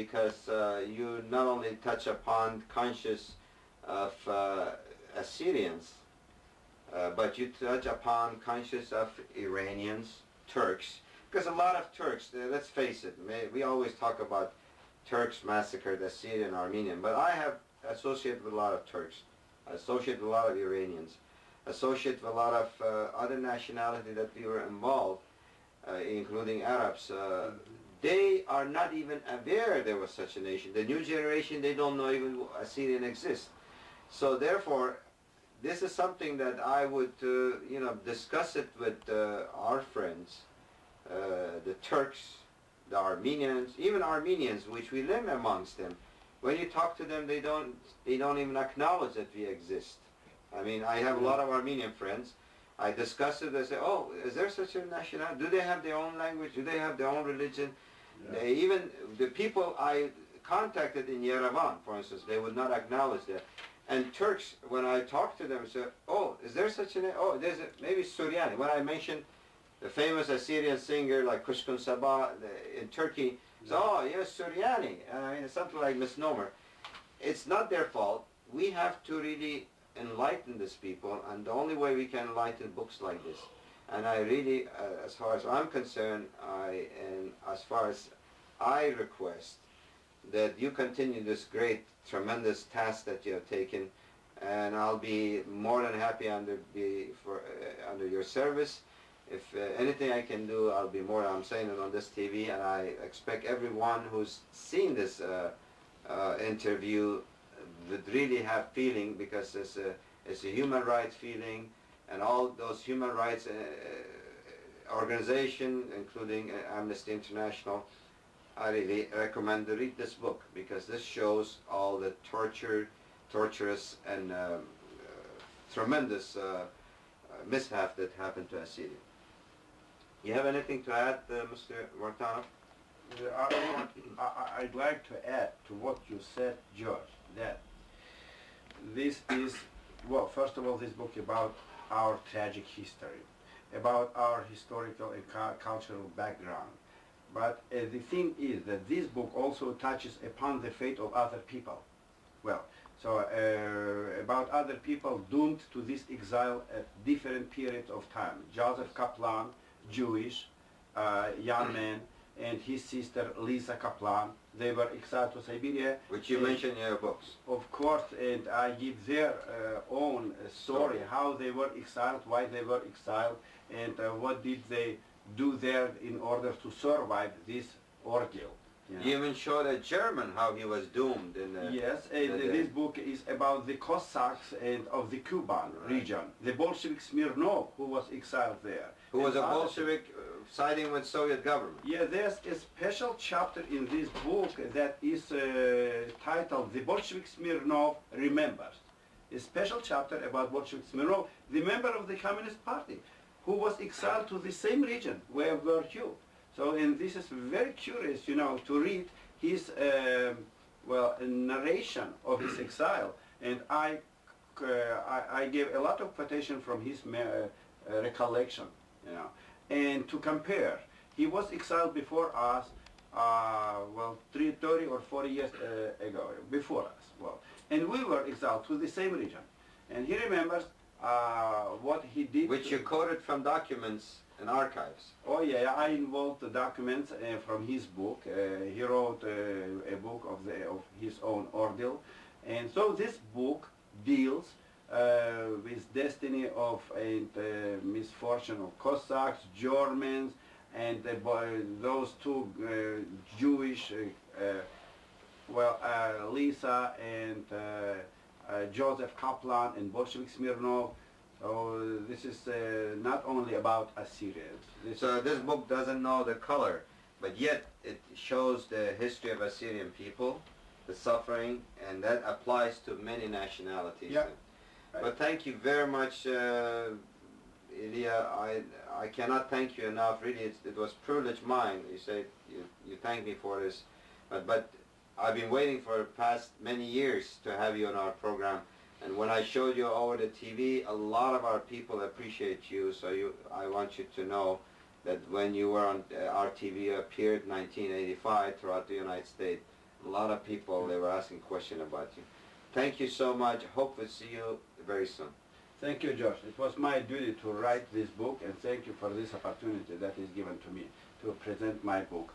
because you not only touch upon conscience of Assyrians, but you touch upon conscience of Iranians, Turks, because a lot of Turks, let's face it, we always talk about Turks massacred Assyrian, Armenian, but I have associated with a lot of Turks, associated with a lot of Iranians, associated with a lot of other nationalities that we were involved, including Arabs. They are not even aware there was such a nation. The new generation, they don't know even Assyrian exists. So therefore, this is something that I would, discuss it with our friends, the Turks, the Armenians, even Armenians, which we live amongst them. When you talk to them, they don't even acknowledge that we exist. I mean, I have a lot of Armenian friends. I discuss it. They say, "Oh, is there such a nationality? Do they have their own language? Do they have their own religion?" Yeah. Even the people I contacted in Yerevan, for instance, they would not acknowledge that. And Turks, when I talk to them, say, "Oh, is there such a name? Oh, there's maybe Suryani." When I mentioned the famous Assyrian singer like Kuşkun Sabah in Turkey, yeah. So, "Oh, yes, Suryani." I mean, it's something like misnomer. It's not their fault. We have to really enlighten these people, and the only way we can enlighten books like this. And I really, as far as I'm concerned, and as far as I request, that you continue this great, tremendous task that you have taken, and I'll be more than happy under your service. If anything I can do, I'll be more. I'm saying it on this TV, and I expect everyone who's seen this interview would really have feeling, because it's a human rights feeling, and all those human rights organizations, including Amnesty International, I really recommend to read this book, because this shows all the torturous and tremendous mishap that happened to Assyria. You have anything to add, Mr. Vartanov? I'd like to add to what you said, George, that this is, well, first of all, this book about our tragic history, about our historical and cultural background. But the thing is that this book also touches upon the fate of other people. Well, so about other people doomed to this exile at different periods of time. Joseph Kaplan, Jewish, young man, and his sister Lisa Kaplan, they were exiled to Siberia. Which you mentioned in your books. Of course, and I give their own story, how they were exiled, why they were exiled, and what did they do there in order to survive this ordeal. You even showed a German how he was doomed. Yes, and this book is about the Cossacks and of the Kuban region. The Bolshevik Smirnov, who was exiled there. Who was a Bolshevik siding with Soviet government. Yeah, there's a special chapter in this book that is titled "The Bolshevik Smirnov Remembers." A special chapter about Bolshevik Smirnov, the member of the Communist Party, who was exiled to the same region where were you. So, and this is very curious, to read his, narration of his exile. And I gave a lot of quotation from his recollection, And to compare, he was exiled before us, 30 or 40 years ago, before us. And we were exiled to the same region. And he remembers what he did. Which you quoted from documents and archives. Oh yeah, I involved the documents from his book. He wrote a book of his own ordeal, and so this book deals with destiny of and misfortune of Cossacks, Germans, and those two Jewish, Lisa and Joseph Kaplan and Bolshevik Smirnov. So this is not only about Assyrians. This book doesn't know the color, but yet it shows the history of Assyrian people, the suffering, and that applies to many nationalities. Yeah. But thank you very much, Ilia. I cannot thank you enough. Really, it was privilege mine. You said you thanked me for this, but I've been waiting for the past many years to have you on our program. And when I showed you over the TV, a lot of our people appreciate you. So I want you to know that when you were on our TV, you appeared in 1985 throughout the United States. A lot of people, they were asking questions about you. Thank you so much. Hope to see you very soon. Thank you, Josh. It was my duty to write this book, and thank you for this opportunity that is given to me to present my book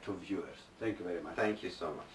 to viewers. Thank you very much. Thank you so much.